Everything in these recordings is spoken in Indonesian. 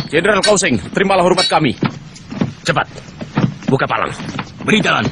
Jenderal Kausing, terimalah hormat kami. Cepat, buka palang. Beri jalan.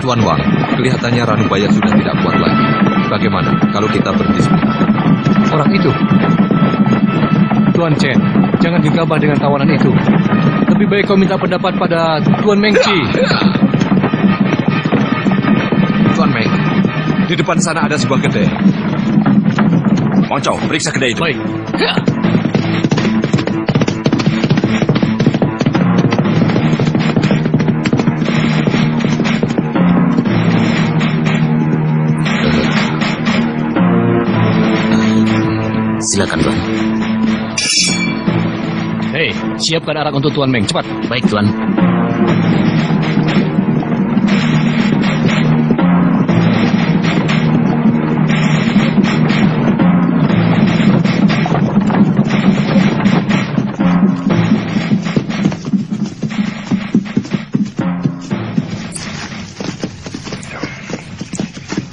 Tuan Wang, kelihatannya Ranubaya sudah tidak kuat lagi. Bagaimana kalau kita berhenti sebentar? Orang itu? Tuan Chen, jangan gegabah dengan tawanan itu. Lebih baik kau minta pendapat pada Tuan Meng Qi. Tuan Meng, di depan sana ada sebuah kedai. Wang Chao, periksa kedai itu. Baik. Silakan, Tuan. Hei, Siapkan arak untuk Tuan Meng, cepat. Baik, Tuan.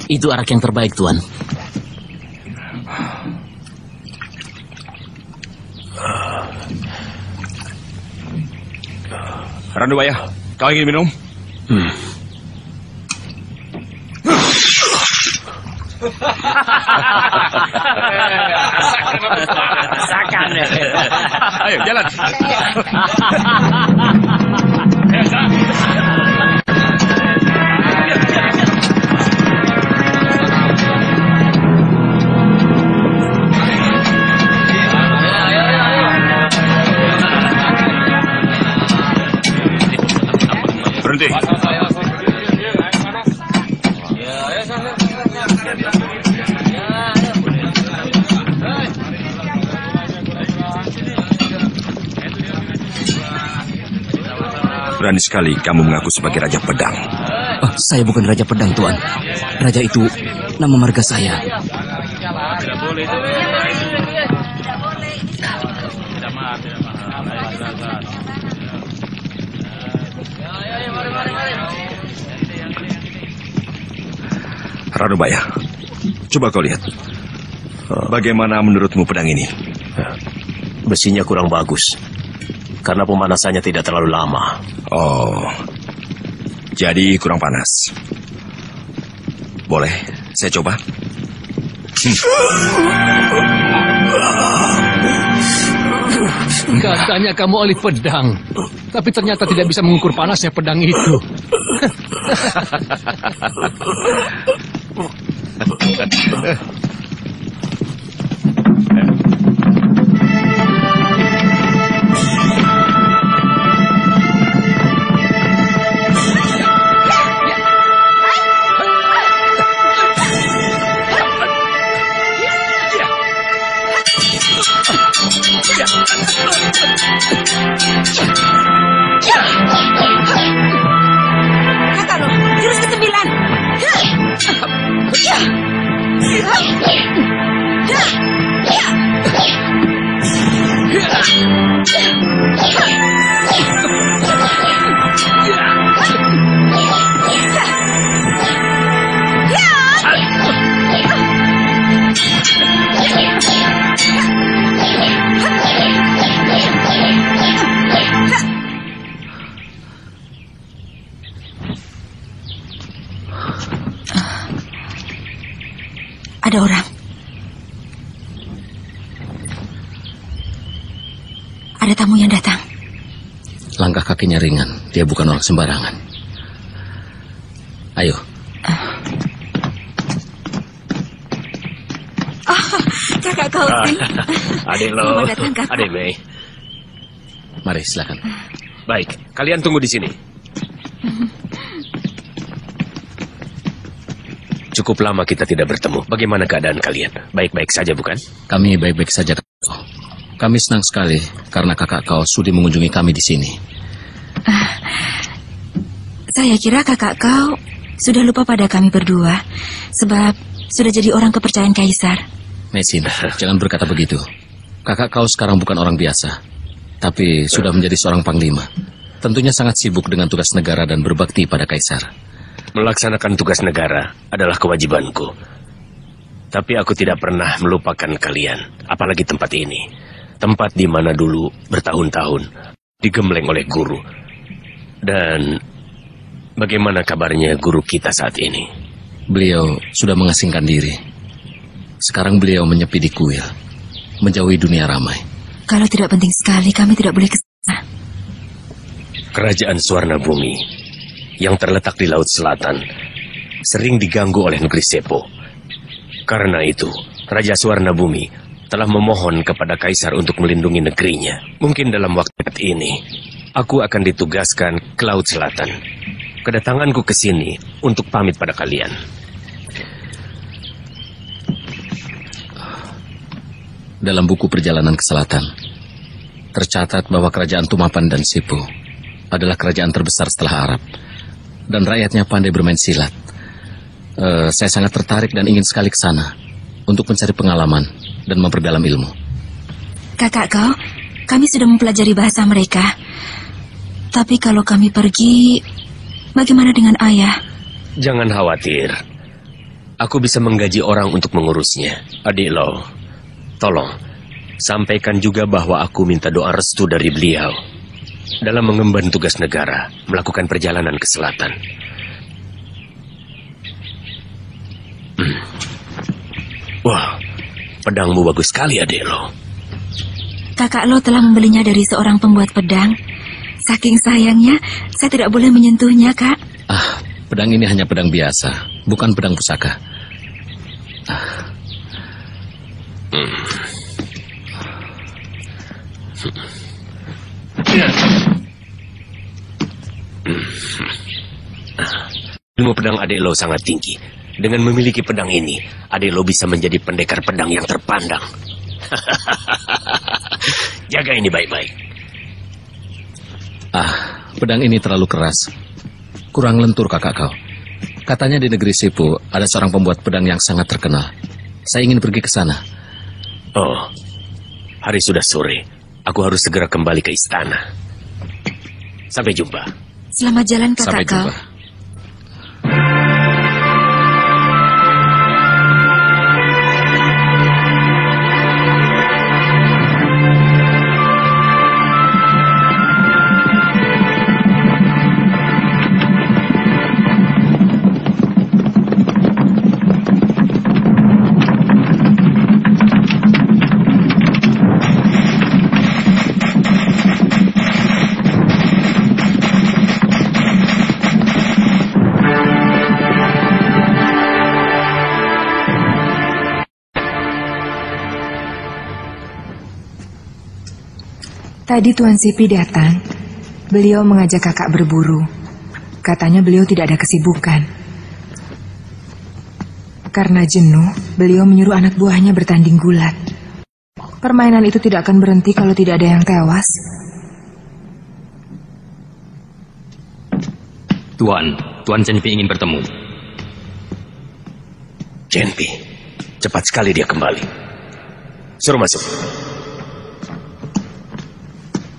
Itu arak yang terbaik, Tuan. Ranubaya, kau ingin minum? Ayo, jalan. Berhenti. Berani sekali kamu mengaku sebagai Raja Pedang. Oh, saya bukan Raja Pedang, Tuan. Raja itu nama marga saya. Ranubaya, coba kau lihat. Bagaimana menurutmu pedang ini? Besinya kurang bagus, karena pemanasannya tidak terlalu lama. Oh, jadi kurang panas. Boleh, saya coba. Katanya kamu ahli pedang, tapi ternyata tidak bisa mengukur panasnya pedang itu. Kakak, jurus ke-9. Ada orang. Ada tamu yang datang. Langkah kakinya ringan. Dia bukan orang sembarangan. Ayo. Oh, kakak Kausing. Adik lo, Selamat datang, kakak. adik Mei. Mari, silakan. Baik, kalian tunggu di sini. Cukup lama kita tidak bertemu. Bagaimana keadaan kalian? Baik-baik saja, bukan? Kami baik-baik saja, kakak kau. Kami senang sekali karena kakak kau sudi mengunjungi kami di sini. Saya kira kakak kau sudah lupa pada kami berdua, sebab sudah jadi orang kepercayaan Kaisar. Mesin, jangan berkata begitu. Kakak kau sekarang bukan orang biasa, tapi sudah menjadi seorang panglima. Tentunya sangat sibuk dengan tugas negara dan berbakti pada Kaisar. Melaksanakan tugas negara adalah kewajibanku. Tapi aku tidak pernah melupakan kalian, apalagi tempat ini. Tempat di mana dulu bertahun-tahun digembleng oleh guru. Dan bagaimana kabarnya guru kita saat ini? Beliau sudah mengasingkan diri. Sekarang beliau menyepi di kuil, menjauhi dunia ramai. Kalau tidak penting sekali, kami tidak boleh ke sana. Kerajaan Suwarna Bumi yang terletak di Laut Selatan sering diganggu oleh negeri Sepo. Karena itu, Raja Suwarna Bumi telah memohon kepada Kaisar untuk melindungi negerinya. Mungkin dalam waktu dekat ini, aku akan ditugaskan ke Laut Selatan. Kedatanganku ke sini untuk pamit pada kalian. Dalam buku perjalanan ke selatan, Tercatat bahwa kerajaan Tumapan dan Sipu adalah kerajaan terbesar setelah Arab. Dan rakyatnya pandai bermain silat. Saya sangat tertarik dan ingin sekali ke sana untuk mencari pengalaman dan memperdalam ilmu. Kakak kau, kami sudah mempelajari bahasa mereka. Tapi kalau kami pergi, bagaimana dengan ayah? Jangan khawatir. Aku bisa menggaji orang untuk mengurusnya. Adik Lo, tolong, sampaikan juga bahwa aku minta doa restu dari beliau dalam mengemban tugas negara, melakukan perjalanan ke selatan. Wah, pedangmu bagus sekali, adik Lo. Kakak Lo telah membelinya dari seorang pembuat pedang. Saking sayangnya, saya tidak boleh menyentuhnya, Kak. Pedang ini hanya pedang biasa, bukan pedang pusaka. Ilmu pedang adik Lo sangat tinggi. Dengan memiliki pedang ini, adik Lo bisa menjadi pendekar pedang yang terpandang. Jaga ini baik-baik. Pedang ini terlalu keras. Kurang lentur, kakak kau. Katanya di negeri Sipu ada seorang pembuat pedang yang sangat terkenal. Saya ingin pergi ke sana. Oh, hari sudah sore. Aku harus segera kembali ke istana. Sampai jumpa. Selamat jalan, kakak Sampai kau. jumpa. Tadi Tuan Sipi datang. Beliau mengajak kakak berburu. Katanya beliau tidak ada kesibukan. Karena jenuh, beliau menyuruh anak buahnya bertanding gulat. Permainan itu tidak akan berhenti kalau tidak ada yang tewas. Tuan Cenpi ingin bertemu. Cenpi, cepat sekali dia kembali. Suruh masuk.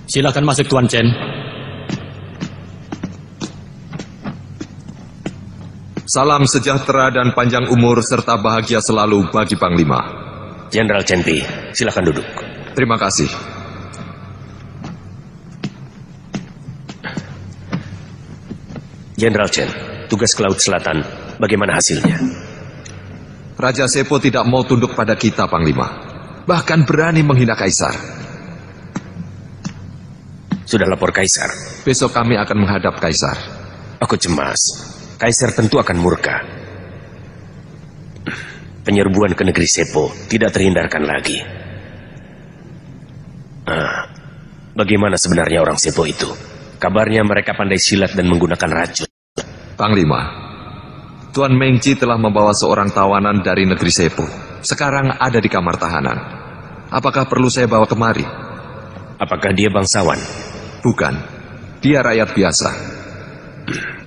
Silakan masuk, Tuan Chen. Salam sejahtera dan panjang umur serta bahagia selalu bagi Panglima. Jenderal Cenpi, silakan duduk. Terima kasih. Jenderal Chen, tugas ke Laut Selatan, bagaimana hasilnya? Raja Sepo tidak mau tunduk pada kita, Panglima. Bahkan berani menghina Kaisar. Sudah lapor Kaisar. Besok kami akan menghadap Kaisar. Aku cemas. Kaisar tentu akan murka. Penyerbuan ke negeri Sepo tidak terhindarkan lagi. Bagaimana sebenarnya orang Sepo itu? Kabarnya mereka pandai silat dan menggunakan racun. Panglima, Tuan Mengci telah membawa seorang tawanan dari negeri Sepo. Sekarang ada di kamar tahanan. Apakah perlu saya bawa kemari? Apakah dia bangsawan? Bukan, dia rakyat biasa.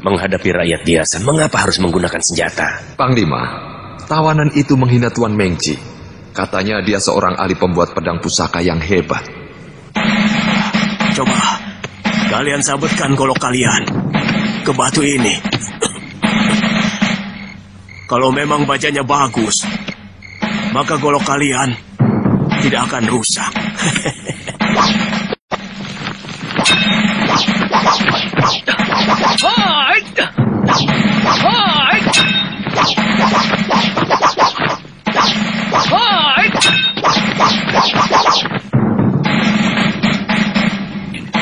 Menghadapi rakyat biasa, mengapa harus menggunakan senjata? Panglima, tawanan itu menghina Tuan Mengci. Katanya dia seorang ahli pembuat pedang pusaka yang hebat. Coba, kalian sabetkan golok kalian ke batu ini. Kalau memang bajanya bagus, maka golok kalian tidak akan rusak.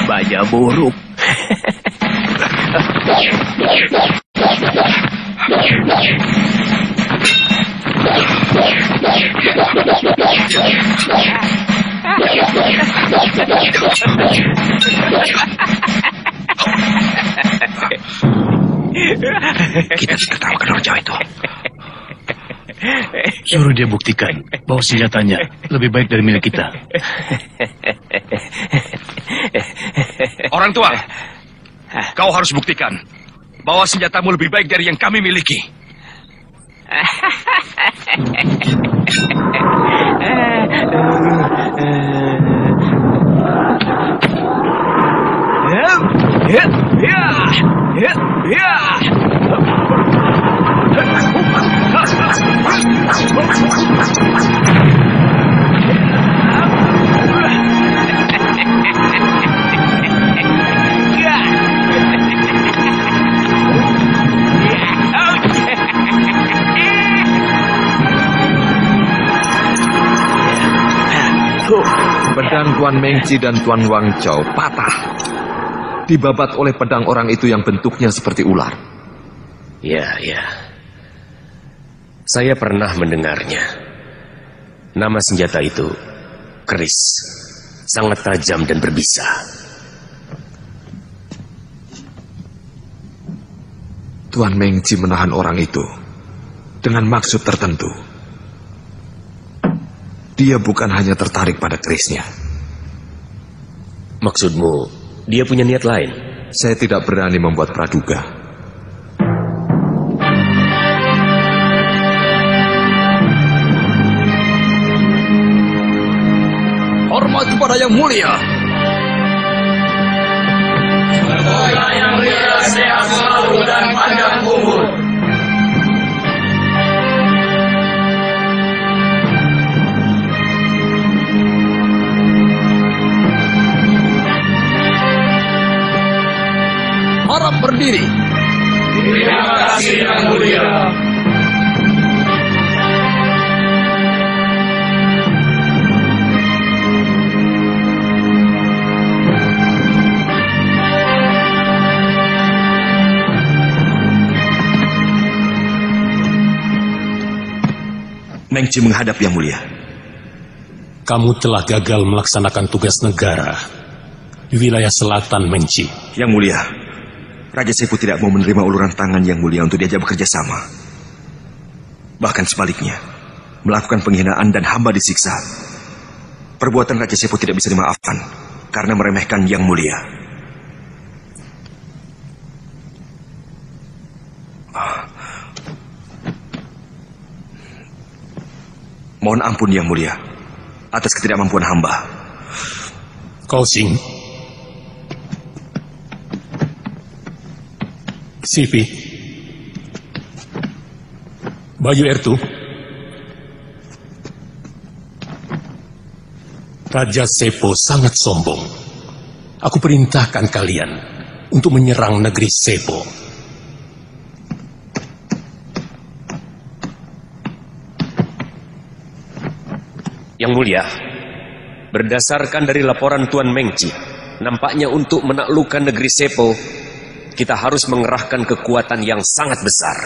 Baja buruk. Kita sudah tahu orang Jawa itu. Suruh dia buktikan bahwa senjatanya lebih baik dari milik kita. Orang tua, kau harus buktikan bahwa senjatamu lebih baik dari yang kami miliki. Pedang Tuan Mengci dan Tuan Wang Chao patah, dibabat oleh pedang orang itu yang bentuknya seperti ular. Ya. Saya pernah mendengarnya. Nama senjata itu keris, sangat tajam dan berbisa. Tuan Mengci menahan orang itu dengan maksud tertentu. Dia bukan hanya tertarik pada kerisnya. Maksudmu, dia punya niat lain? Saya tidak berani membuat praduga. Hormat kepada yang mulia. Semoga yang mulia sehat selalu dan panjang umur. Harap berdiri. Terima kasih yang mulia. Mengci menghadap yang mulia. Kamu telah gagal melaksanakan tugas negara di wilayah selatan Mengci. Yang mulia, Raja Sepo tidak mau menerima uluran tangan yang mulia untuk diajak bekerja sama. Bahkan sebaliknya, melakukan penghinaan dan hamba disiksa. Perbuatan Raja Sepo tidak bisa dimaafkan karena meremehkan yang mulia. Mohon ampun yang mulia atas ketidakmampuan hamba. Kau Sing, Sipi, Bayu Ertu, Raja Sepo sangat sombong. Aku perintahkan kalian untuk menyerang negeri Sepo. Yang mulia, berdasarkan dari laporan Tuan Mengci, nampaknya untuk menaklukkan negeri Sepo, kita harus mengerahkan kekuatan yang sangat besar.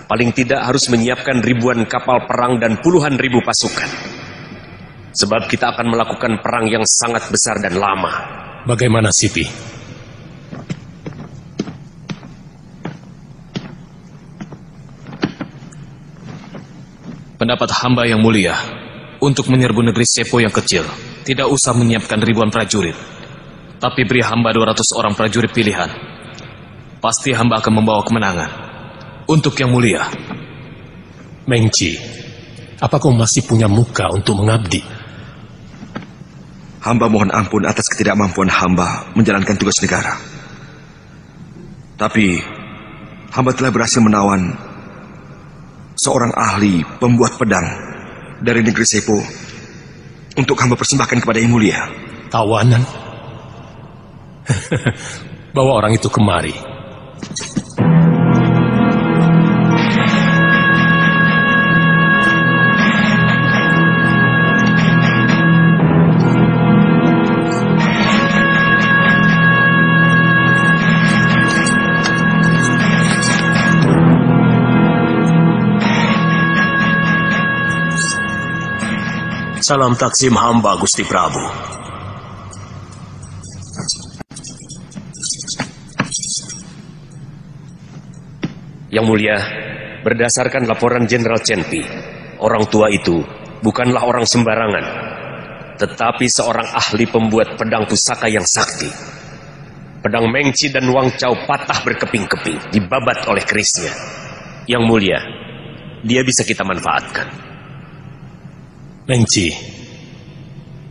Paling tidak harus menyiapkan ribuan kapal perang dan puluhan ribu pasukan. Sebab kita akan melakukan perang yang sangat besar dan lama. Bagaimana, Sipi? Pendapat hamba yang mulia, untuk menyerbu negeri Sepo yang kecil, tidak usah menyiapkan ribuan prajurit. Tapi beri hamba 200 orang prajurit pilihan. Pasti hamba akan membawa kemenangan. Untuk yang mulia. Mengci, apa kau masih punya muka untuk mengabdi? Hamba mohon ampun atas ketidakmampuan hamba menjalankan tugas negara. Tapi, hamba telah berhasil menawan seorang ahli pembuat pedang dari negeri Sepo untuk hamba persembahkan kepada Yang Mulia. Tawanan? Bawa orang itu kemari. Salam taksim hamba Gusti Prabu. Yang mulia, berdasarkan laporan Jenderal Chenpi, orang tua itu bukanlah orang sembarangan, tetapi seorang ahli pembuat pedang pusaka yang sakti. pedang Mengci dan Wang Chao patah berkeping-keping, dibabat oleh kerisnya. Yang mulia, dia bisa kita manfaatkan. Mengci,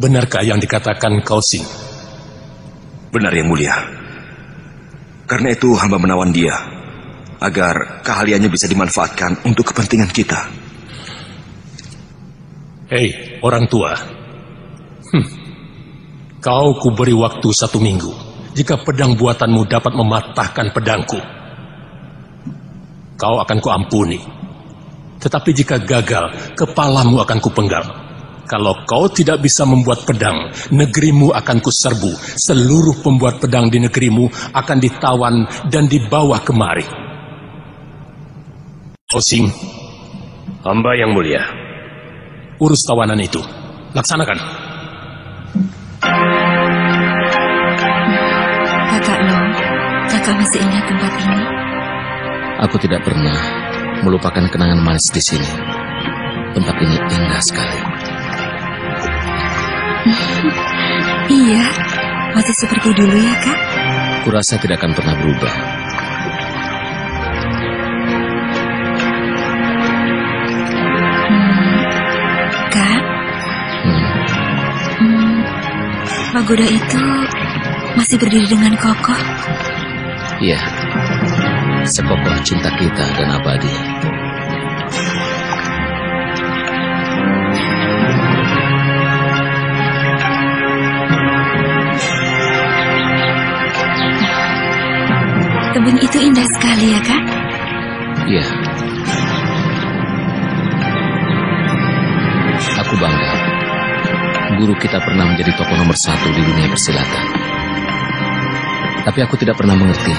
benarkah yang dikatakan Cao Xing? Benar, Yang Mulia. Karena itu hamba menawan dia, agar keahliannya bisa dimanfaatkan untuk kepentingan kita. Hei, orang tua. Kau kuberi waktu 1 minggu. Jika pedang buatanmu dapat mematahkan pedangku, kau akan kuampuni. Tetapi jika gagal, kepalamu akan kupenggal. Kalau kau tidak bisa membuat pedang, negerimu akan kuserbu. Seluruh pembuat pedang di negerimu akan ditawan dan dibawa kemari. Cao Xing, Hamba yang mulia. urus tawanan itu. Laksanakan. Kakak Long, kakak masih ingat tempat ini? Aku tidak pernah melupakan kenangan manis di sini. Tempat ini indah sekali. Iya, masih seperti dulu ya, Kak? Kurasa tidak akan pernah berubah. Kak? Pagoda itu masih berdiri dengan kokoh. Iya, sekokoh cinta kita dan abadi. Tebing itu indah sekali ya, Kak? Iya. Aku bangga. Guru kita pernah menjadi tokoh nomor 1 di dunia persilatan. Tapi aku tidak pernah mengerti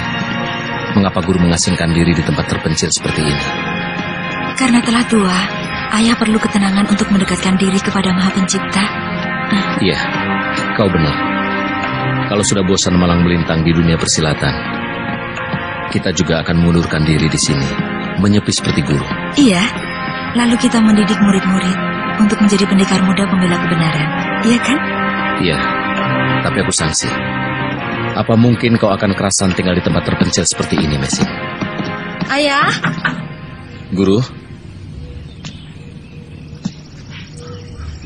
mengapa guru mengasingkan diri di tempat terpencil seperti ini. Karena telah tua, ayah perlu ketenangan untuk mendekatkan diri kepada Maha Pencipta. Iya, kau benar. Kalau sudah bosan malang melintang di dunia persilatan, kita juga akan mengundurkan diri di sini, menyepi seperti guru. Iya, lalu kita mendidik murid-murid untuk menjadi pendekar muda pembela kebenaran. Iya kan? Iya, tapi aku sangsi. Apa mungkin kau akan kerasan tinggal di tempat terpencil seperti ini, Mesin? Ayah? Guru?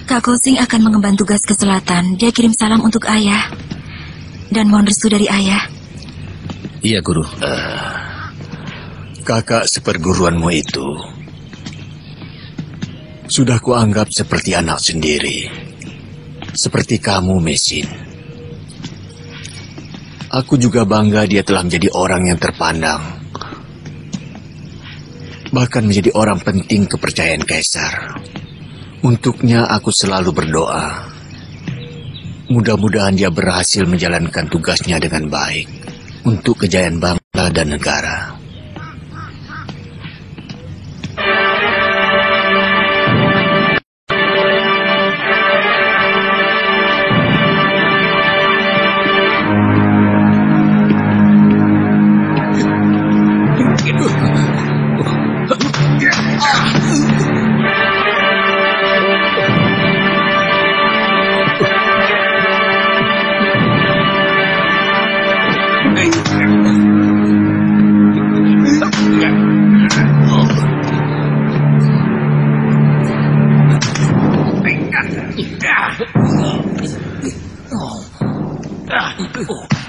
Kak Cao Xing akan mengemban tugas ke selatan. Dia kirim salam untuk ayah. Dan mohon restu dari ayah. Iya, Guru. Kakak seperguruanmu itu sudah kuanggap seperti anak sendiri. Seperti kamu, Mesin. Aku juga bangga dia telah menjadi orang yang terpandang. Bahkan menjadi orang penting kepercayaan Kaisar. Untuknya aku selalu berdoa. Mudah-mudahan dia berhasil menjalankan tugasnya dengan baik untuk kejayaan bangsa dan negara.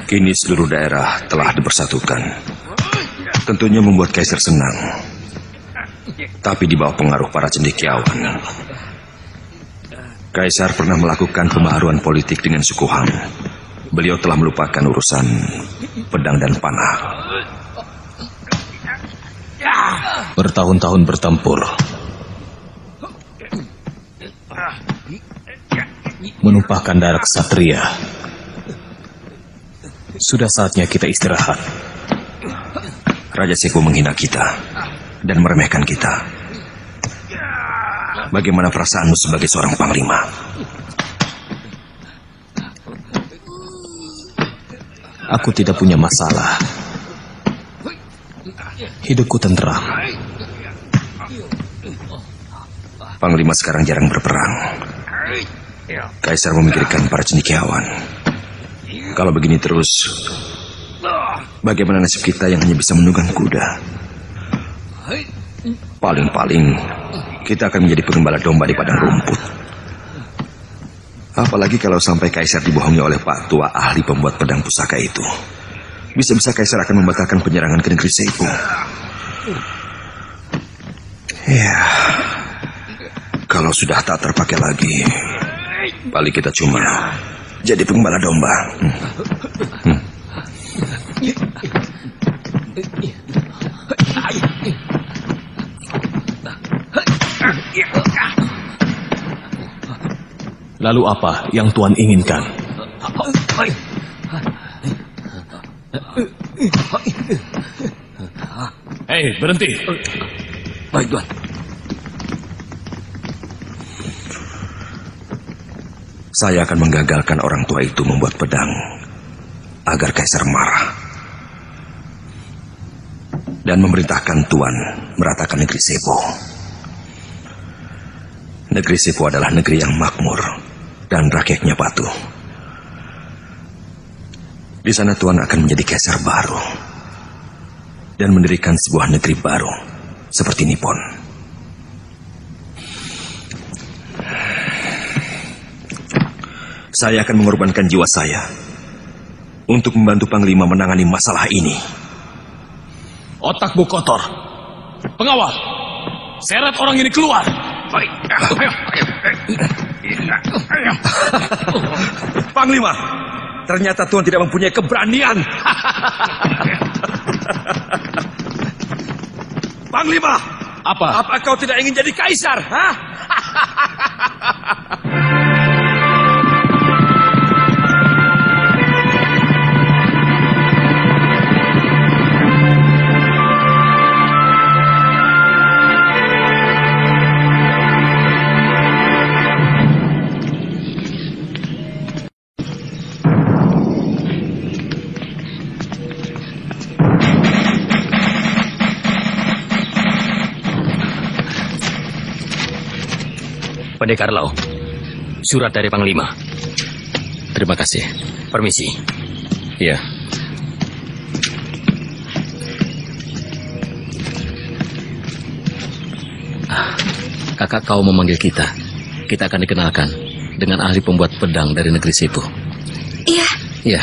Kini seluruh daerah telah dipersatukan. Tentunya membuat Kaisar senang. Tapi di bawah pengaruh para cendekiawan. Kaisar pernah melakukan pembaharuan politik dengan suku Han. Beliau telah melupakan urusan pedang dan panah. Bertahun-tahun bertempur, menumpahkan darah ksatria. Sudah saatnya kita istirahat. Raja Seko menghina kita dan meremehkan kita. Bagaimana perasaanmu sebagai seorang panglima? Aku tidak punya masalah. Hidupku tenteram. Panglima sekarang jarang berperang. Kaisar memikirkan para cendekiawan. Kalau begini terus, bagaimana nasib kita yang hanya bisa menunggang kuda? Paling-paling kita akan menjadi pengembala domba di padang rumput. Apalagi kalau sampai Kaisar dibohongi oleh Pak Tua ahli pembuat pedang pusaka itu. Bisa-bisa Kaisar akan membatalkan penyerangan ke negeri Seipu. Ya, kalau sudah tak terpakai lagi, paling kita cuma jadi pengembala domba. Lalu apa yang Tuan inginkan? Hei, berhenti. Baik, Tuan. Saya akan menggagalkan orang tua itu membuat pedang agar Kaisar marah dan memerintahkan Tuan meratakan negeri Sepo. Negeri Sepo adalah negeri yang makmur dan rakyatnya patuh. Di sana Tuan akan menjadi Kaisar baru dan mendirikan sebuah negeri baru seperti Nippon. Saya akan mengorbankan jiwa saya untuk membantu Panglima menangani masalah ini. Otakmu kotor. Pengawal, seret orang ini keluar. Baik. Panglima, ternyata Tuan tidak mempunyai keberanian. Panglima, apa kau tidak ingin jadi kaisar? Hah? Pendekar Lau, surat dari Panglima. Terima kasih. Permisi. Iya. Kakak kau memanggil kita. Kita akan dikenalkan dengan ahli pembuat pedang dari negeri Sepo. Iya. Iya.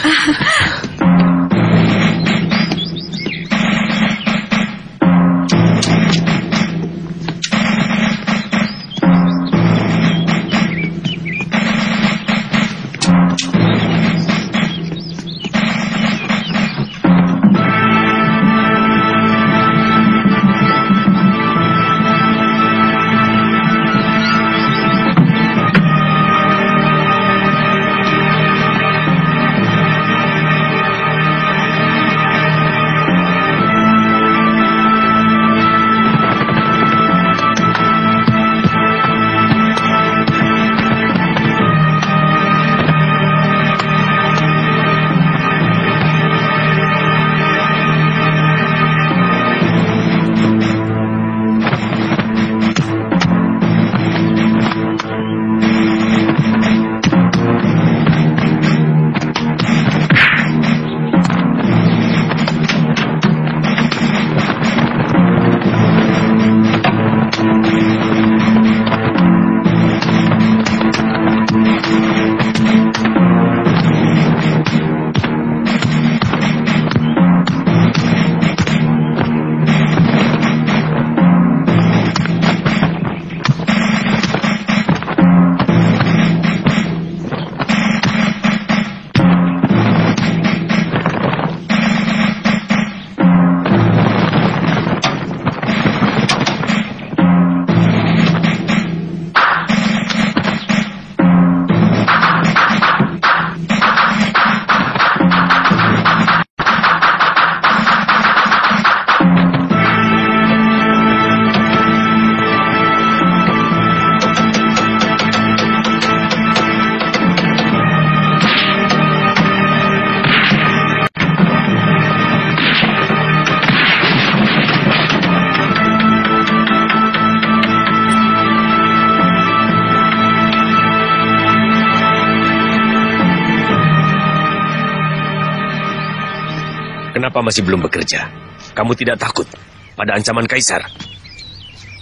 Kenapa masih belum bekerja? Kamu tidak takut pada ancaman Kaisar?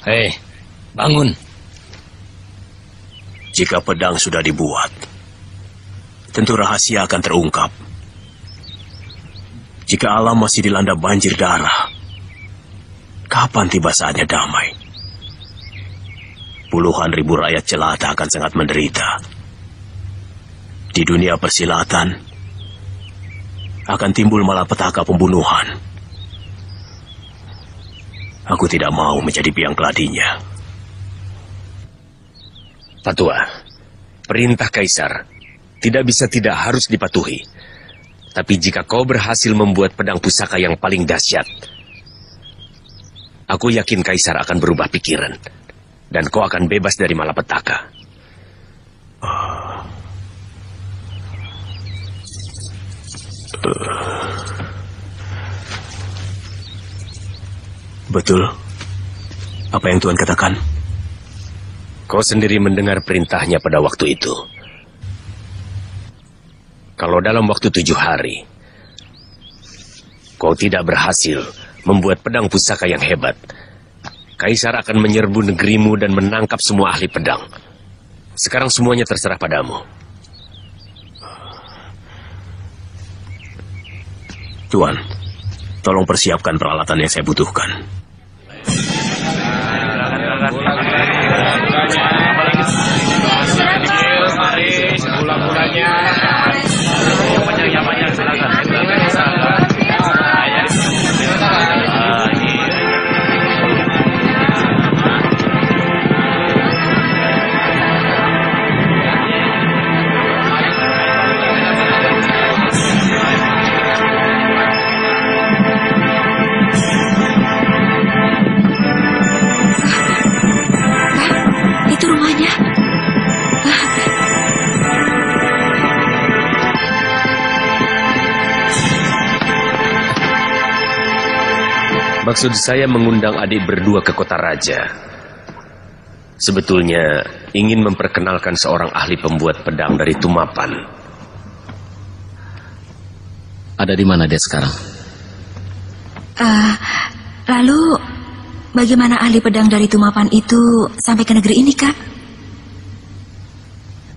Hei, bangun. Jika pedang sudah dibuat, tentu rahasia akan terungkap. Jika alam masih dilanda banjir darah, kapan tiba saatnya damai? Puluhan ribu rakyat jelata akan sangat menderita. Di dunia persilatan, akan timbul malapetaka pembunuhan. Aku tidak mau menjadi biang keladinya. Patua, perintah Kaisar tidak bisa tidak harus dipatuhi. Tapi jika kau berhasil membuat pedang pusaka yang paling dahsyat, aku yakin Kaisar akan berubah pikiran. Dan kau akan bebas dari malapetaka. Betul. Apa yang Tuan katakan? Kau sendiri mendengar perintahnya pada waktu itu. Kalau dalam waktu 7 hari, kau tidak berhasil membuat pedang pusaka yang hebat, Kaisar akan menyerbu negerimu dan menangkap semua ahli pedang. Sekarang semuanya terserah padamu. Tuan, tolong persiapkan peralatan yang saya butuhkan. Maksud saya mengundang adik berdua ke kota raja. Sebetulnya ingin memperkenalkan seorang ahli pembuat pedang dari Tumapan. Ada di mana dia sekarang? Lalu bagaimana ahli pedang dari Tumapan itu sampai ke negeri ini, Kak?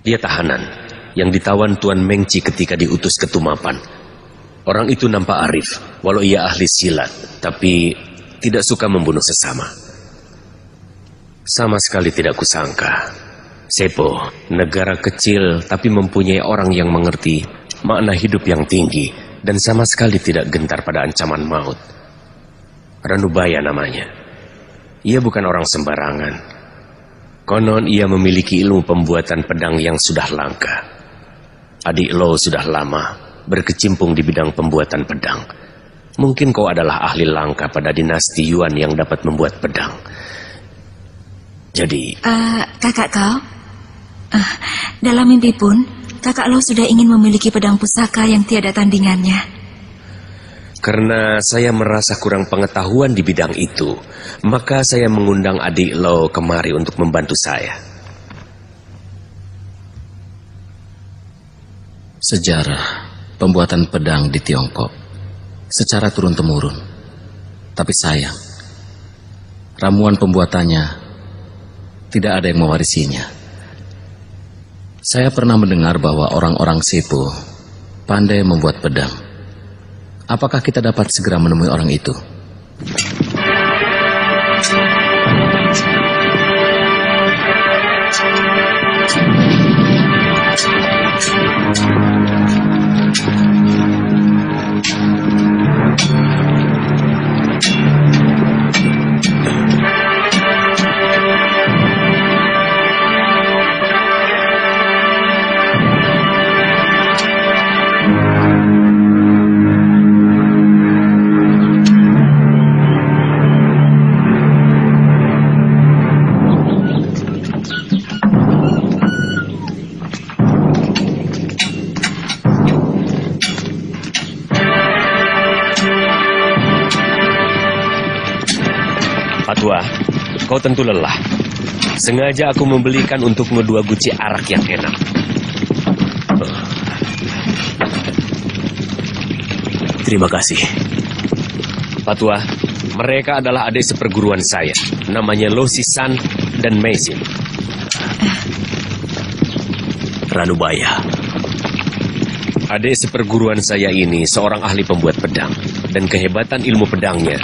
Dia tahanan yang ditawan Tuan Mengci ketika diutus ke Tumapan. Orang itu nampak arif, walau ia ahli silat, tapi tidak suka membunuh sesama. Sama sekali tidak kusangka. Sepo, negara kecil tapi mempunyai orang yang mengerti makna hidup yang tinggi dan sama sekali tidak gentar pada ancaman maut. Ranubaya namanya. Ia bukan orang sembarangan. Konon ia memiliki ilmu pembuatan pedang yang sudah langka. Adik Lo sudah lama berkecimpung di bidang pembuatan pedang. Mungkin kau adalah ahli langka pada dinasti Yuan yang dapat membuat pedang. Jadi... kakak kau? Dalam mimpi pun, kakak Lo sudah ingin memiliki pedang pusaka yang tiada tandingannya. Karena saya merasa kurang pengetahuan di bidang itu, maka saya mengundang adik Lo kemari untuk membantu saya. Sejarah pembuatan pedang di Tiongkok secara turun-temurun. Tapi sayang, ramuan pembuatannya tidak ada yang mewarisinya. Saya pernah mendengar bahwa orang-orang Sepo pandai membuat pedang. Apakah kita dapat segera menemui orang itu? Patua, kau tentu lelah. Sengaja aku membelikan untukmu 2 guci arak yang enak. Terima kasih. Pak Tua, mereka adalah adik seperguruan saya. Namanya Lo Sisan dan Meisin. Ranubaya. Adik seperguruan saya ini seorang ahli pembuat pedang. Dan kehebatan ilmu pedangnya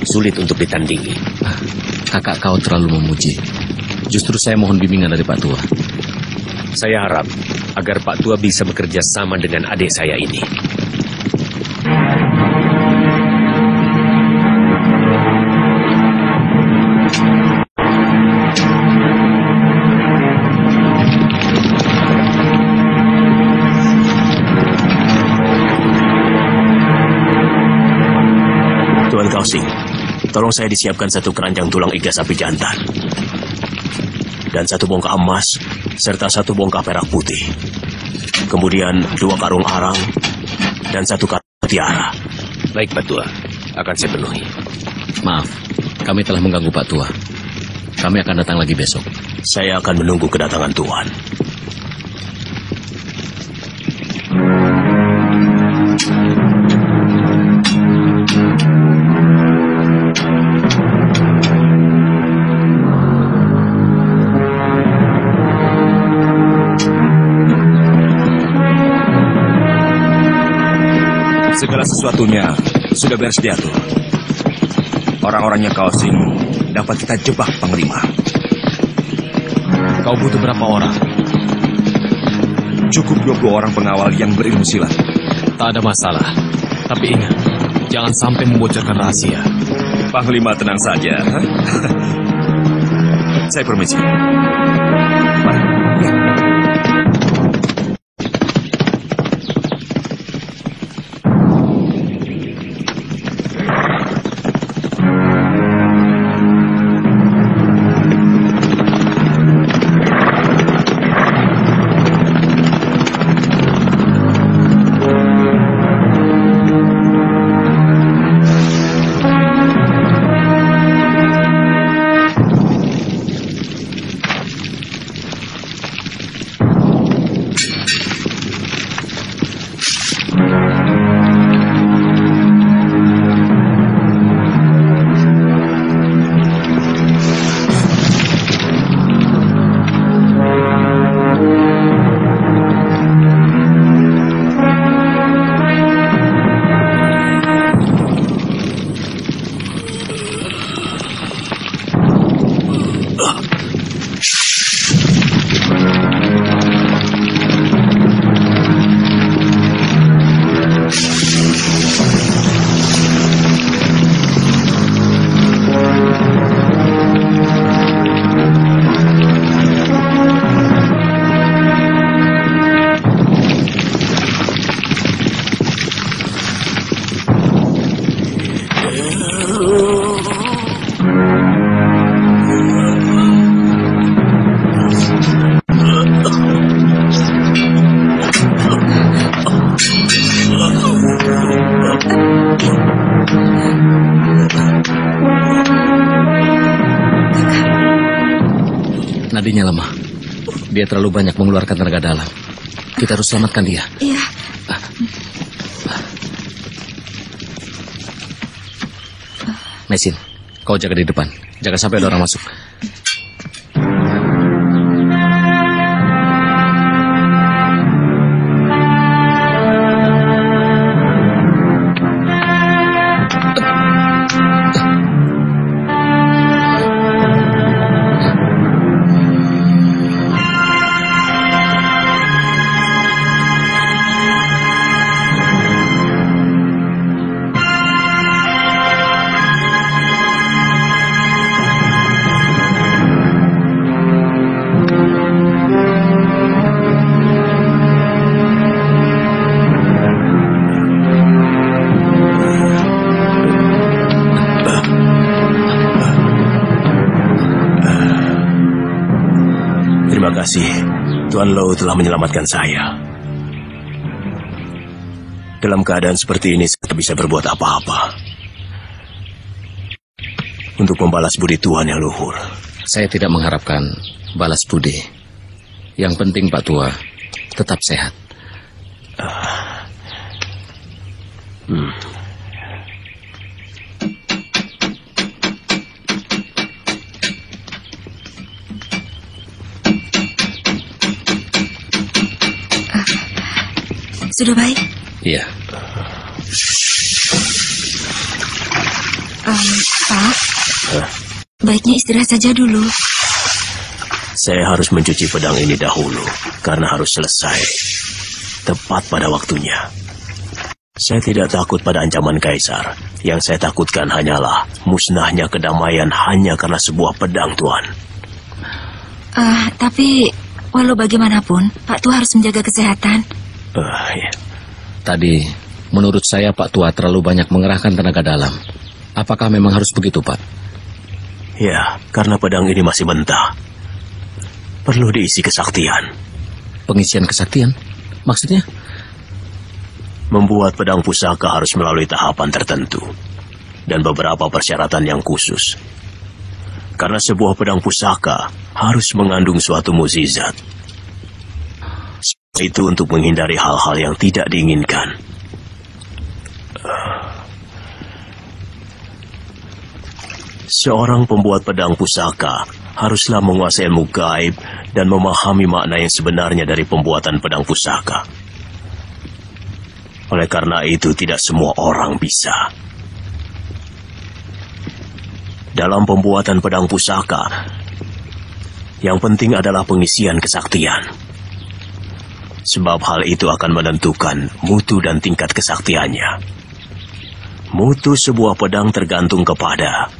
sulit untuk ditandingi. Kakak kau terlalu memuji. Justru saya mohon bimbingan dari Pak Tua. Saya harap agar Pak Tua bisa bekerja sama dengan adik saya ini. Tuan Kausing, tolong saya disiapkan satu keranjang tulang iga sapi jantan. Dan satu bongkah emas, serta satu bongkah perak putih. Kemudian 2 karung arang, dan 1 karung mutiara. Baik Pak Tua, akan saya penuhi. Maaf, kami telah mengganggu Pak Tua. Kami akan datang lagi besok. Saya akan menunggu kedatangan Tuan. Segala sesuatunya sudah beres diatur. Orang-orangnya Kausing dapat kita jebak, Panglima. Kau butuh berapa orang? Cukup 20 orang pengawal yang berilmu silat. Tak ada masalah. Tapi ingat, jangan sampai membocorkan rahasia. Panglima tenang saja. Saya permisi. Mari. Nadinya lemah. Dia terlalu banyak mengeluarkan tenaga dalam. Kita harus selamatkan dia. Iya. Meisin, kau jaga di depan. Jangan sampai ada orang masuk. Terima kasih, Tuan Lo telah menyelamatkan saya. Dalam keadaan seperti ini, saya tak bisa berbuat apa-apa untuk membalas budi Tuan yang luhur. Saya tidak mengharapkan balas budi. Yang penting Pak Tua tetap sehat. Sudah baik? Iya. Pak, baiknya istirahat saja dulu. Saya harus mencuci pedang ini dahulu, karena harus selesai tepat pada waktunya. Saya tidak takut pada ancaman Kaisar. Yang saya takutkan hanyalah musnahnya kedamaian hanya karena sebuah pedang, Tuan. Tapi walau bagaimanapun, Pak Tua harus menjaga kesehatan. Ya. Tadi, menurut saya Pak Tua terlalu banyak mengerahkan tenaga dalam. Apakah memang harus begitu, Pak? Ya, karena pedang ini masih mentah. Perlu diisi kesaktian. Pengisian kesaktian? Maksudnya? Membuat pedang pusaka harus melalui tahapan tertentu dan beberapa persyaratan yang khusus. Karena sebuah pedang pusaka harus mengandung suatu mukjizat. Itu untuk menghindari hal-hal yang tidak diinginkan. Seorang pembuat pedang pusaka haruslah menguasai ilmu gaib dan memahami makna yang sebenarnya dari pembuatan pedang pusaka. Oleh karena itu, tidak semua orang bisa. Dalam pembuatan pedang pusaka, yang penting adalah pengisian kesaktian. Sebab hal itu akan menentukan mutu dan tingkat kesaktiannya. Mutu sebuah pedang tergantung kepada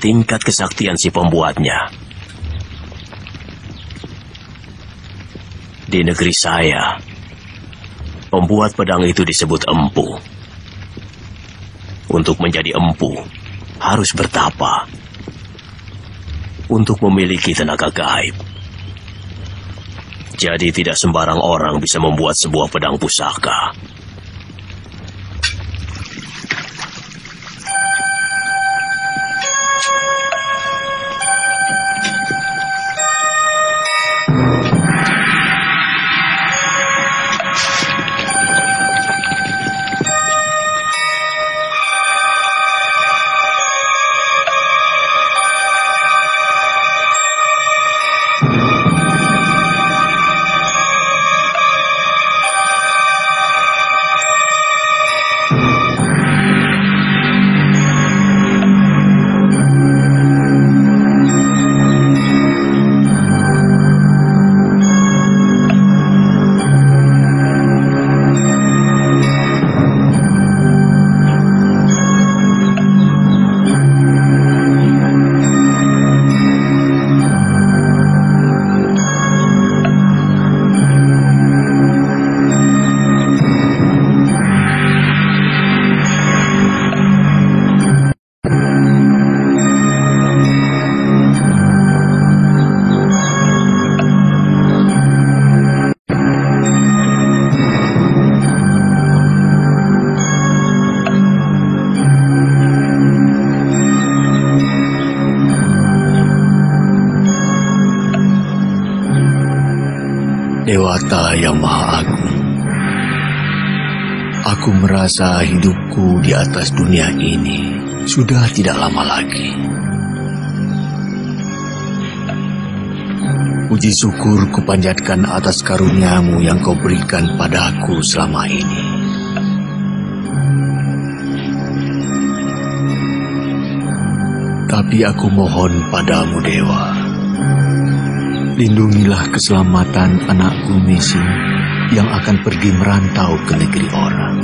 tingkat kesaktian si pembuatnya. Di negeri saya, pembuat pedang itu disebut empu. Untuk menjadi empu, harus bertapa. Untuk memiliki tenaga gaib. Jadi tidak sembarang orang bisa membuat sebuah pedang pusaka. Dewata yang Maha Agung, aku merasa hidupku di atas dunia ini sudah tidak lama lagi. Puji syukur kupanjatkan atas karuniamu yang kau berikan padaku selama ini. Tapi aku mohon padamu, Dewa, lindungilah keselamatan anakku Messi yang akan pergi merantau ke negeri orang.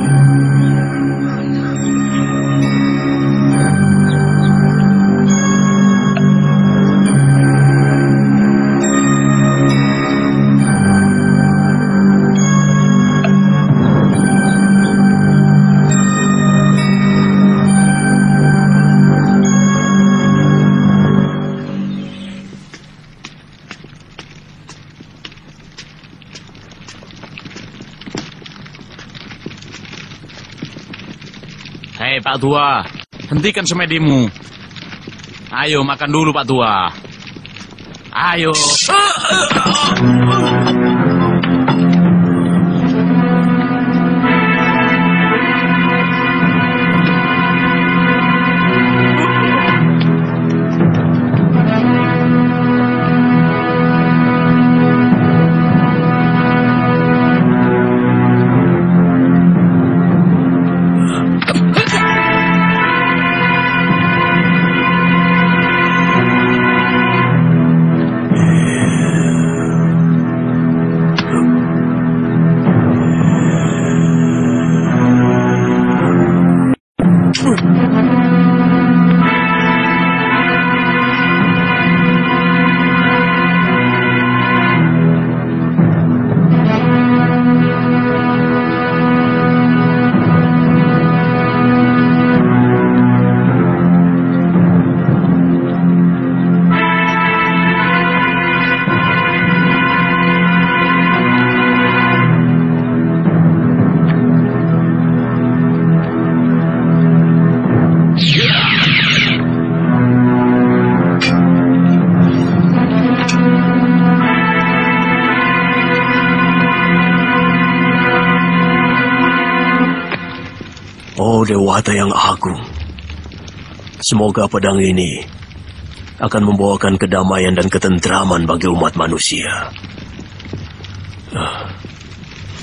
Hei Pak Tua, hentikan semedimu. Ayo makan dulu Pak Tua. Ayo. Oh Dewata yang agung, semoga pedang ini akan membawakan kedamaian dan ketentraman bagi umat manusia.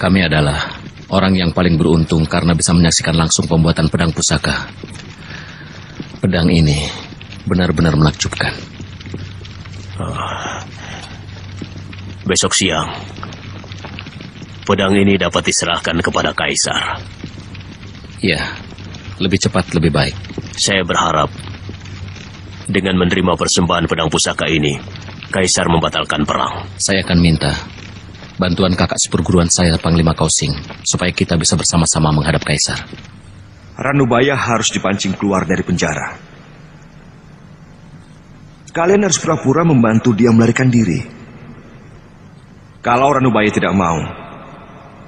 Kami adalah orang yang paling beruntung karena bisa menyaksikan langsung pembuatan pedang pusaka. Pedang ini benar-benar menakjubkan. Besok siang, pedang ini dapat diserahkan kepada Kaisar. Ya, lebih cepat lebih baik. Saya berharap dengan menerima persembahan pedang pusaka ini, Kaisar membatalkan perang. Saya akan minta bantuan kakak seperguruan saya, Panglima Kausing, supaya kita bisa bersama-sama menghadap Kaisar. Ranubaya harus dipancing keluar dari penjara. Kalian harus pura-pura membantu dia melarikan diri. Kalau Ranubaya tidak mau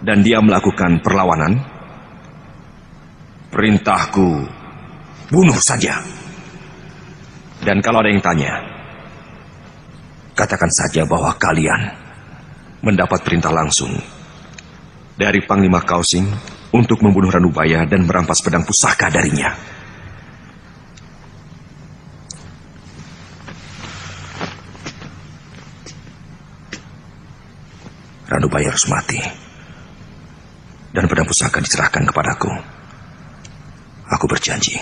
dan dia melakukan perlawanan, perintahku, bunuh saja. Dan kalau ada yang tanya, katakan saja bahwa kalian mendapat perintah langsung dari Panglima Kausing untuk membunuh Ranubaya dan merampas pedang pusaka darinya. Ranubaya harus mati dan pedang pusaka diserahkan kepadaku. Aku berjanji,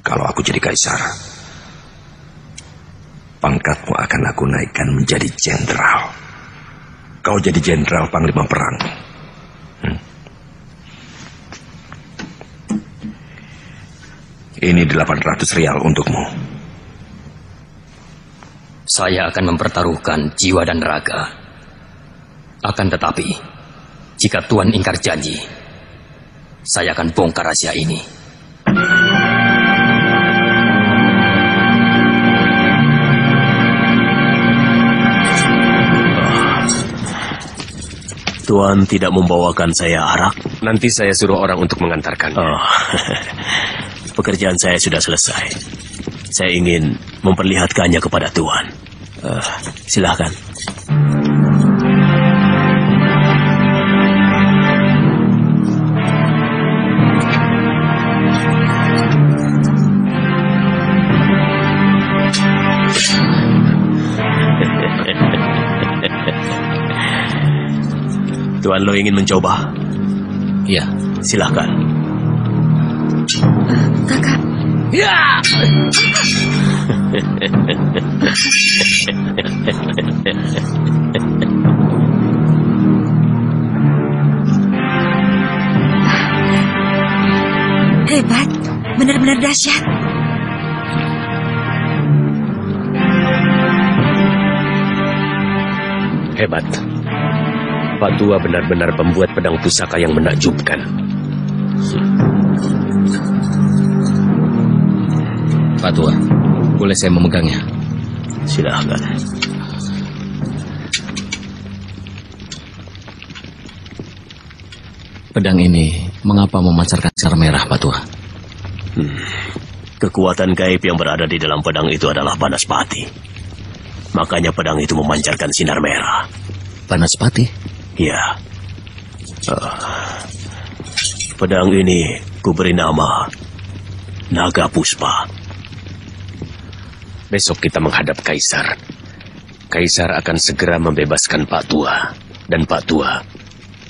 kalau aku jadi Kaisar, pangkatmu akan aku naikkan menjadi jenderal. Kau jadi jenderal Panglima Perang. Ini 800 rial untukmu. Saya akan mempertaruhkan jiwa dan raga. Akan tetapi, jika Tuan ingkar janji, saya akan bongkar rahasia ini. Tuan tidak membawakan saya arak? Nanti saya suruh orang untuk mengantarkan. Pekerjaan saya sudah selesai. Saya ingin memperlihatkannya kepada Tuan. Silakan. Tuan Lo ingin mencoba? Iya. Silakan. Kakak. Ya! Hebat, benar-benar dahsyat. Hebat. Pak Tua benar-benar membuat pedang pusaka yang menakjubkan. Pak Tua, boleh saya memegangnya? Silahkan. Pedang ini mengapa memancarkan sinar merah, Pak Tua? Kekuatan gaib yang berada di dalam pedang itu adalah Banaspati. Makanya pedang itu memancarkan sinar merah. Banaspati? Ya. Pedang ini kuberi nama Naga Puspa. Besok kita menghadap Kaisar. Kaisar akan segera membebaskan Pak Tua. Dan Pak Tua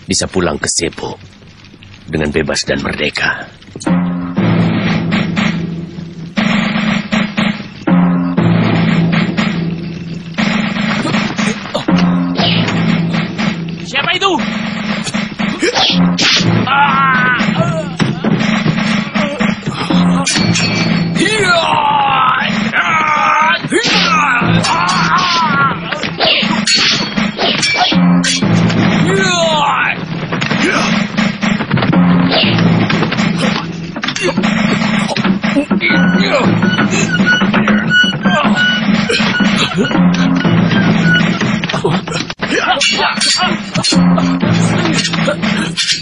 bisa pulang ke Sepo dengan bebas dan merdeka. Siapa itu?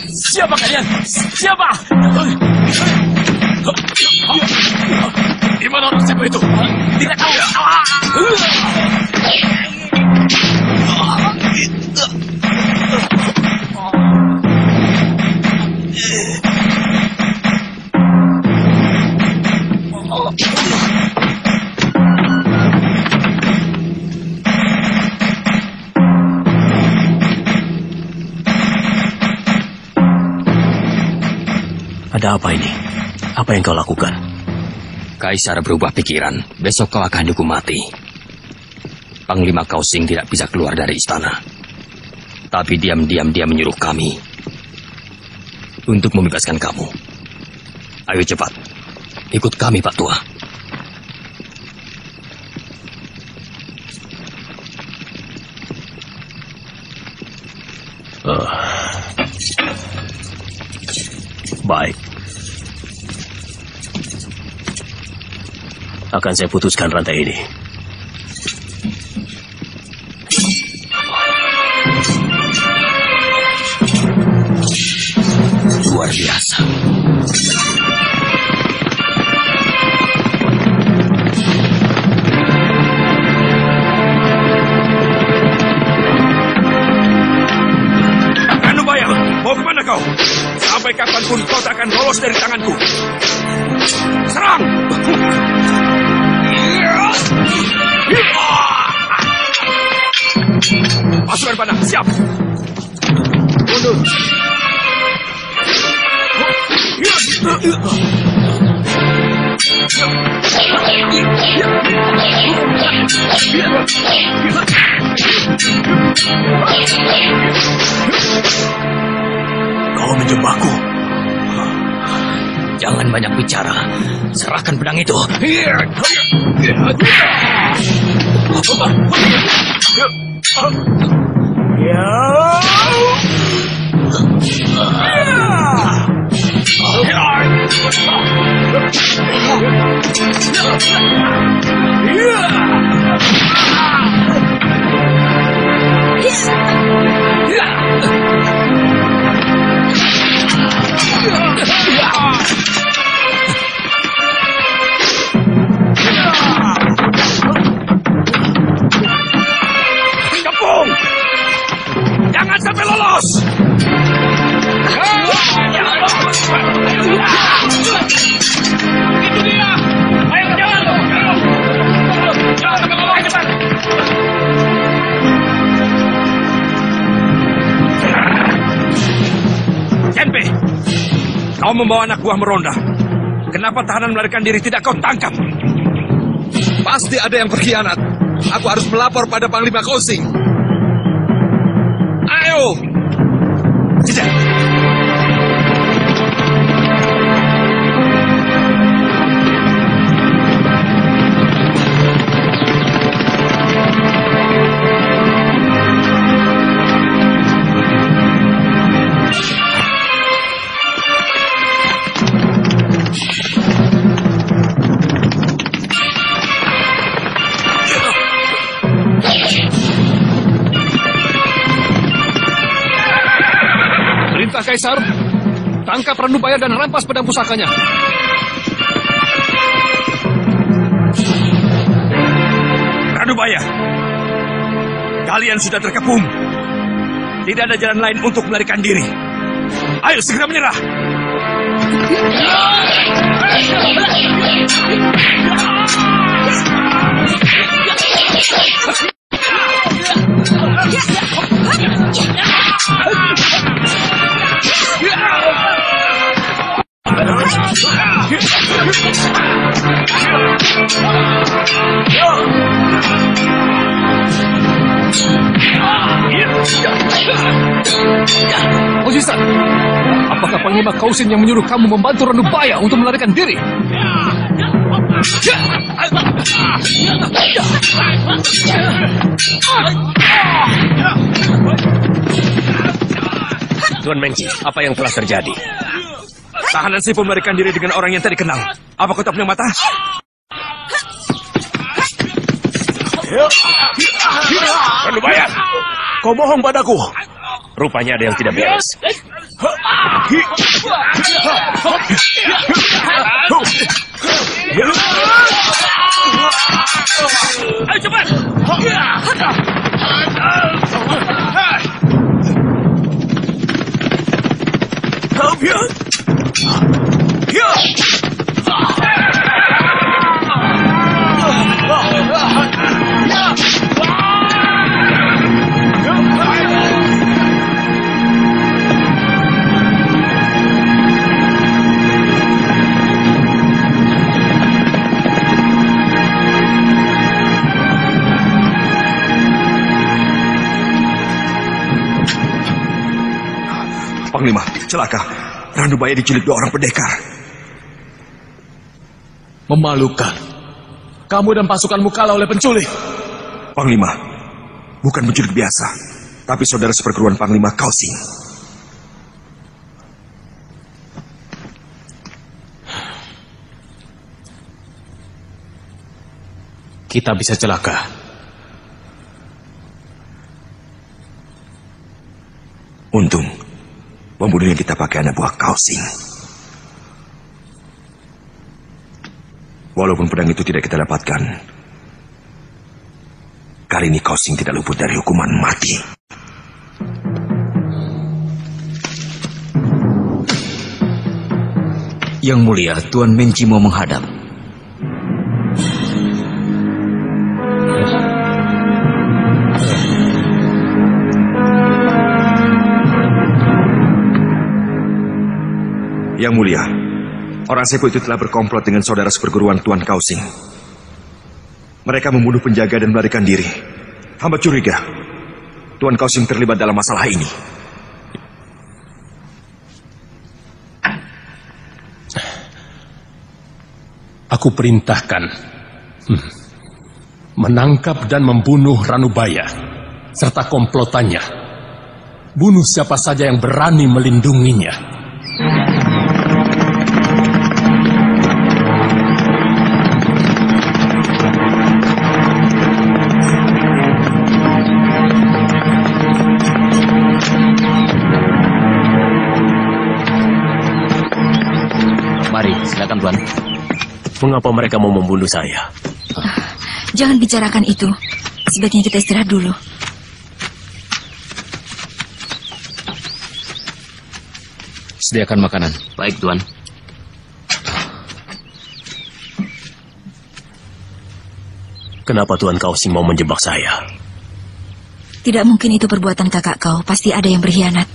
Siapa kalian? Siapa? Di mana orang Sepo itu? Tidak tahu. Ada apa ini? Apa yang kau lakukan? Kaisar berubah pikiran. Besok kau akan dihukum mati. Panglima Kausing tidak bisa keluar dari istana. Tapi diam-diam dia menyuruh kami untuk membebaskan kamu. Ayo cepat, ikut kami Pak Tua. Baik. Akan saya putuskan rantai ini. Luar biasa. Ranubaya, mau kemana kau? Sampai kapanpun kau tak akan lolos dari tanganku. Serang! Pasukan panah, siap! Mundur! Kau menjebakku. Jangan banyak bicara. Serahkan pedang itu. Kepung! Jangan sampai lolos! Itu dia! Ayo jalan! Jalan! Ayo cepat! Jenpe, kau membawa anak buah meronda. Kenapa tahanan melarikan diri tidak kau tangkap? Pasti ada yang berkhianat. Aku harus melapor pada Panglima Kausing. Ayo! Jejak! Kaisar, tangkap Ranubaya dan rampas pedang pusakanya. Ranubaya, kalian sudah terkepung. Tidak ada jalan lain untuk melarikan diri. Ayo segera menyerah. Ojisan, apakah Panglima Kausing yang menyuruh kamu membantu Ranubaya untuk melarikan diri? Tuan Mengci, apa yang telah terjadi? Tahanan Sipu melarikan diri dengan orang yang tak dikenal. Apa kau tak punya mata? Ranubaya, kau bohong padaku. Rupanya ada yang tidak beres. Ayo cepat! Panglima, celaka. Ranubaya diculik 2 orang pendekar. Memalukan. Kamu dan pasukanmu kalah oleh penculik. Panglima, bukan penculik biasa, tapi saudara seperguruan Panglima Kausing. Kita bisa celaka. Untung, pembunuh yang kita pakai anak buah Kausing. Walaupun pedang itu tidak kita dapatkan, kali ini Kausing tidak luput dari hukuman mati. Yang mulia, Tuan Mengci mau menghadap. Yang mulia, orang Sepo itu telah berkomplot dengan saudara seperguruan Tuan Kausing. Mereka membunuh penjaga dan melarikan diri. Hamba curiga Tuan Kausing terlibat dalam masalah ini. Aku perintahkan menangkap dan membunuh Ranubaya serta komplotannya. Bunuh siapa saja yang berani melindunginya. Mari, silakan Tuan. Mengapa mereka mau membunuh saya? Jangan bicarakan itu. Sebaiknya kita istirahat dulu. Sediakan makanan. Baik, Tuan. Kenapa Tuan Kausing mau menjebak saya? Tidak mungkin itu perbuatan kakak kau. Pasti ada yang berkhianat.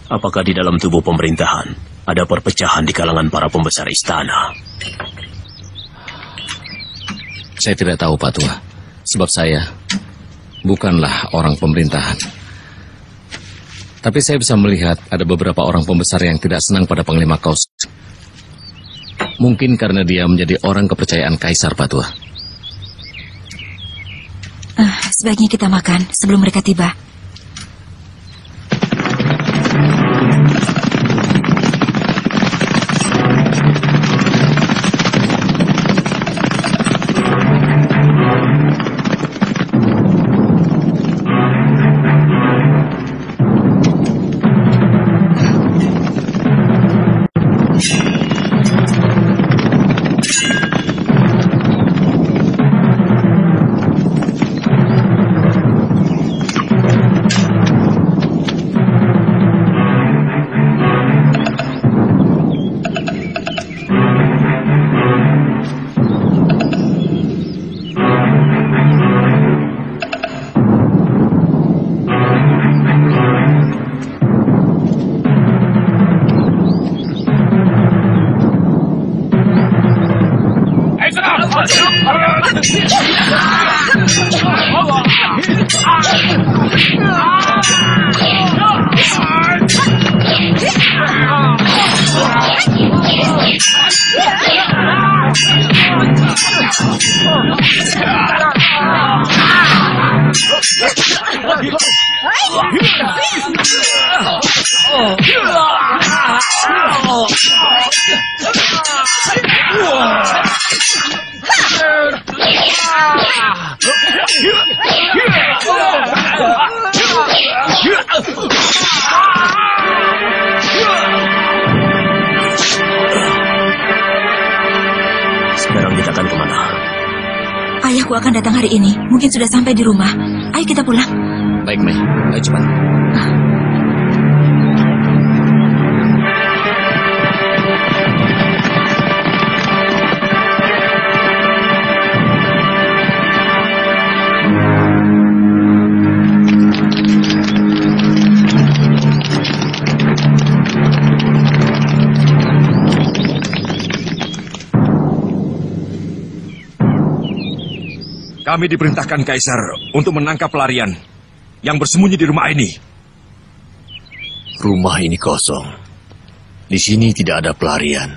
Apakah di dalam tubuh pemerintahan ada perpecahan di kalangan para pembesar istana? Saya tidak tahu, Pak Tua. Sebab saya bukanlah orang pemerintahan. Tapi saya bisa melihat ada beberapa orang pembesar yang tidak senang pada Panglima Kausing. Mungkin karena dia menjadi orang kepercayaan Kaisar, Pak Tua. Sebaiknya kita makan sebelum mereka tiba. Sekarang kita akan kemana? Ayahku akan datang hari ini. Mungkin sudah sampai di rumah. Ayo kita pulang. Baik, Mei. Ayo cepat. Kami diperintahkan Kaisar untuk menangkap pelarian yang bersembunyi di rumah ini. Rumah ini kosong. Di sini tidak ada pelarian.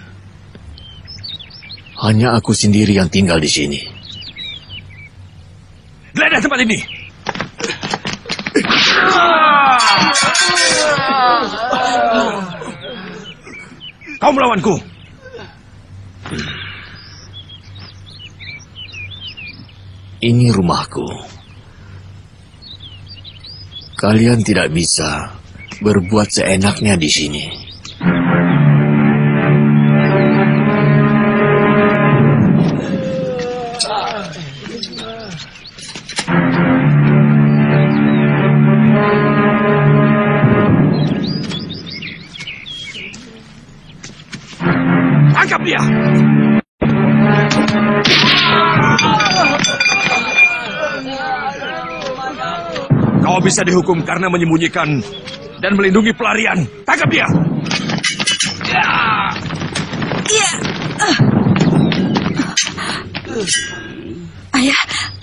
Hanya aku sendiri yang tinggal di sini. Geledah tempat ini! Kau melawanku! Ini rumahku. Kalian tidak bisa berbuat seenaknya di sini. Tangkap dia! Kau bisa dihukum karena menyembunyikan dan melindungi pelarian. Tangkap dia!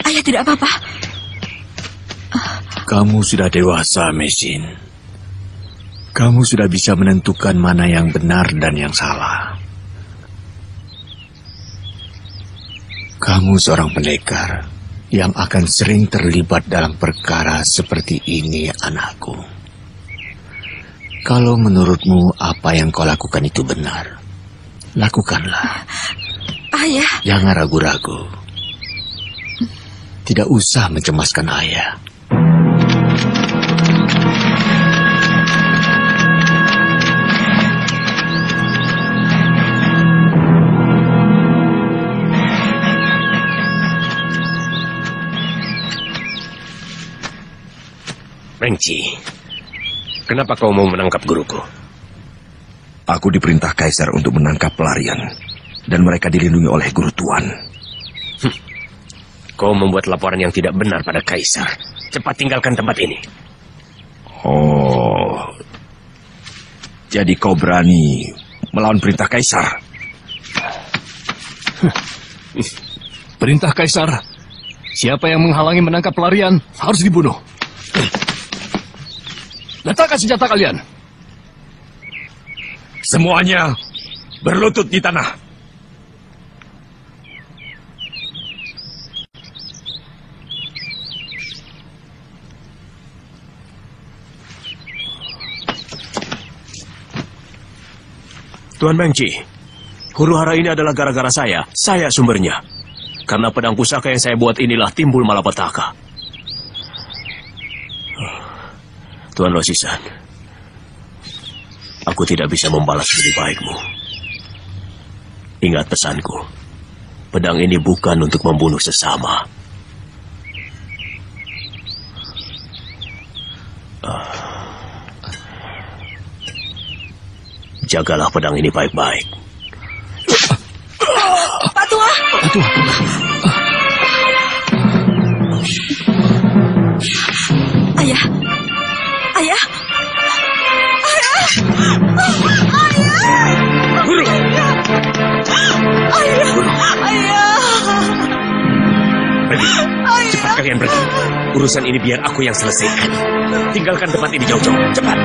Ayah tidak apa-apa. Kamu sudah dewasa, Mesin. Kamu sudah bisa menentukan mana yang benar dan yang salah. Kamu seorang pendekar yang akan sering terlibat dalam perkara seperti ini, anakku. Kalau menurutmu apa yang kau lakukan itu benar, lakukanlah. Ayah. Jangan ragu-ragu. Tidak usah mencemaskan ayah. Mengci, kenapa kau mau menangkap guruku? Aku diperintah Kaisar untuk menangkap pelarian, dan mereka dilindungi oleh guru tuan. Kau membuat laporan yang tidak benar pada Kaisar. Cepat tinggalkan tempat ini. Oh, jadi kau berani melawan perintah Kaisar? Perintah Kaisar, siapa yang menghalangi menangkap pelarian harus dibunuh. Letakkan senjata kalian. Semuanya berlutut di tanah. Tuan Mengci, huru-hara ini adalah gara-gara saya. Saya sumbernya. Karena pedang pusaka yang saya buat inilah timbul malapetaka. Tuan Losisan, aku tidak bisa membalas lebih baikmu. Ingat pesanku, pedang ini bukan untuk membunuh sesama. Jagalah pedang ini baik-baik. Pak Tua! Pak Tua! Ayah! Ayah! Ayah! Guru! Ayah! Pergi. Cepat kalian pergi. Urusan ini biar aku yang selesaikan. Tinggalkan tempat ini jauh-jauh. Cepat.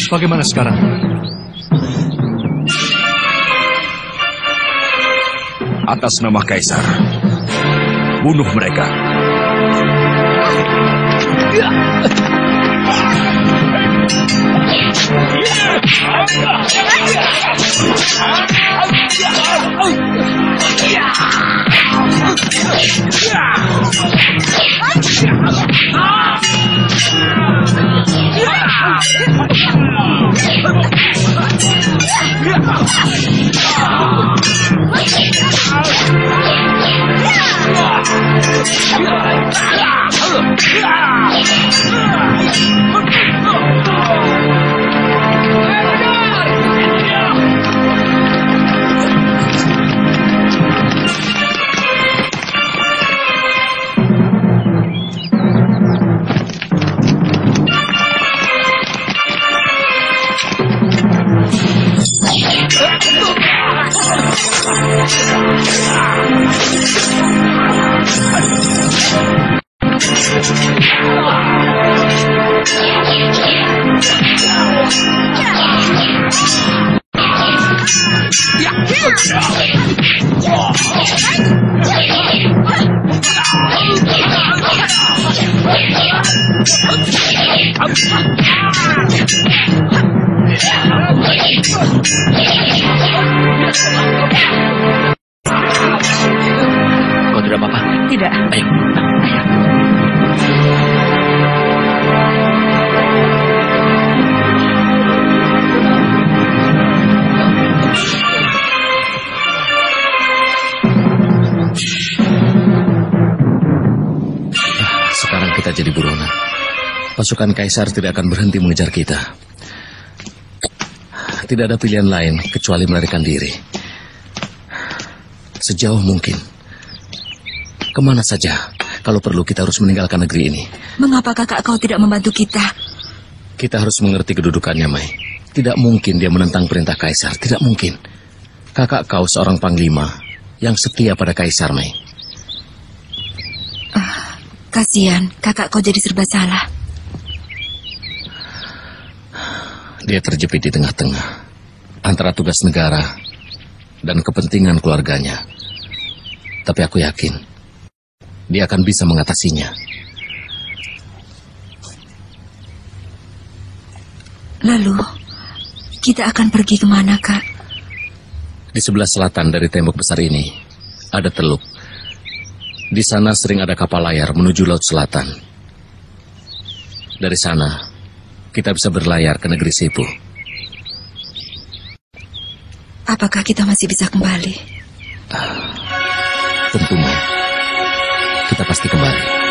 Bagaimana sekarang? Atas nama Kaisar, bunuh mereka. pasukan Kaisar tidak akan berhenti mengejar kita. Tidak ada pilihan lain kecuali melarikan diri. Sejauh mungkin. Kemana saja, kalau perlu kita harus meninggalkan negeri ini. Mengapa kakak kau tidak membantu kita? Kita harus mengerti kedudukannya, Mai. Tidak mungkin dia menentang perintah Kaisar, tidak mungkin. Kakak kau seorang panglima yang setia pada Kaisar, Mai. Kasihan, kakak kau jadi serba salah. Dia terjepit di tengah-tengah antara tugas negara dan kepentingan keluarganya. Tapi aku yakin dia akan bisa mengatasinya. Lalu, kita akan pergi kemana, Kak? Di sebelah selatan dari tembok besar ini ada teluk. Di sana sering ada kapal layar menuju Laut Selatan. Dari sana, kita bisa berlayar ke negeri Sepu. Apakah kita masih bisa kembali? Tentu, Mai. Kita pasti kembali.